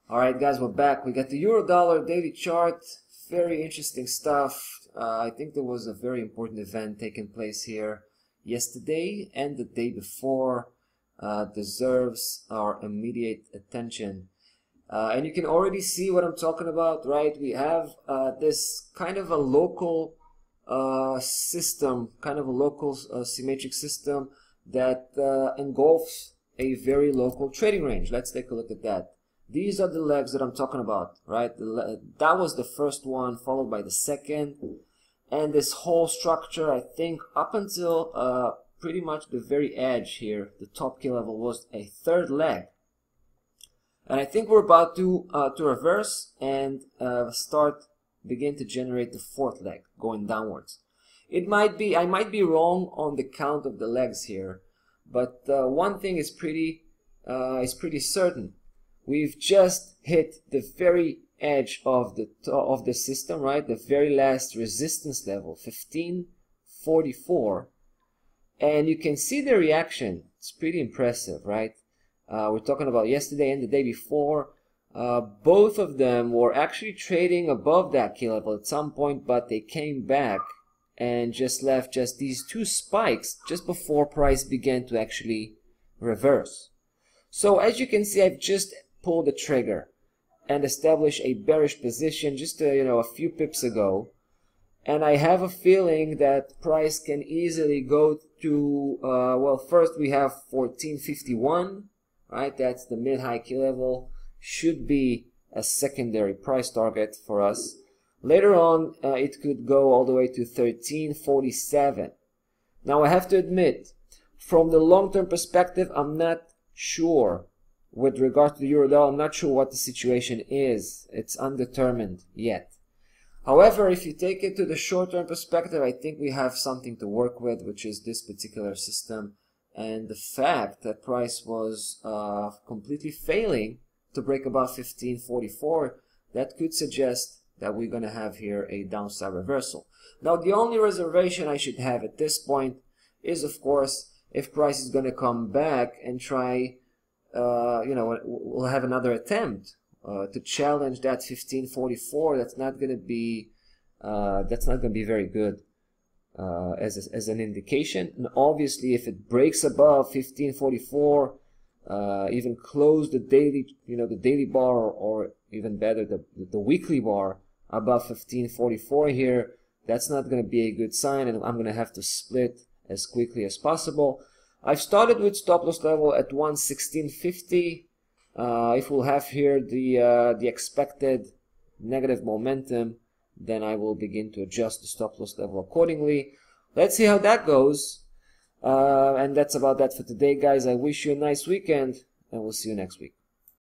Alright guys, we're back. We got the Euro-dollar daily chart. Very interesting stuff. I think there was a very important event taking place here yesterday and the day before. Deserves our immediate attention. And you can already see what I'm talking about, right? We have this kind of a local system, kind of a local symmetric system that engulfs a very local trading range. Let's take a look at that. These are the legs that I'm talking about, right? That was the first one, followed by the second. And this whole structure, I think, up until pretty much the very edge here, the top key level, was a third leg. And I think we're about to reverse and begin to generate the fourth leg, going downwards. I might be wrong on the count of the legs here, but one thing is pretty certain. We've just hit the very edge of the system, right? The very last resistance level, 1544, and you can see the reaction. It's pretty impressive, right? We're talking about yesterday and the day before. Both of them were actually trading above that key level at some point, but they came back and just left just these two spikes just before price began to actually reverse. So as you can see, I've just pulled the trigger and established a bearish position just a few pips ago, and I have a feeling that price can easily go to well, first we have 1451, right? That's the mid-high key level, should be a secondary price target for us. Later on, it could go all the way to 1347. Now I have to admit, from the long-term perspective, I'm not sure. With regard to the Euro-dollar, I'm not sure what the situation is. It's undetermined yet. However, if you take it to the short-term perspective, I think we have something to work with, which is this particular system. And the fact that price was completely failing to break above 1544, that could suggest that we're going to have here a downside reversal. Now, the only reservation I should have at this point is, of course, if price is going to come back and try, we'll have another attempt to challenge that 1544. That's not going to be very good as an indication. And obviously, if it breaks above 1544, even close the daily, the daily bar, or even better, the weekly bar above 1544 here, that's not going to be a good sign, and I'm going to have to split as quickly as possible. I've started with stop loss level at 116.50. If we'll have here the expected negative momentum, then I will begin to adjust the stop loss level accordingly. Let's see how that goes. And that's about that for today, guys. I wish you a nice weekend, and we'll see you next week.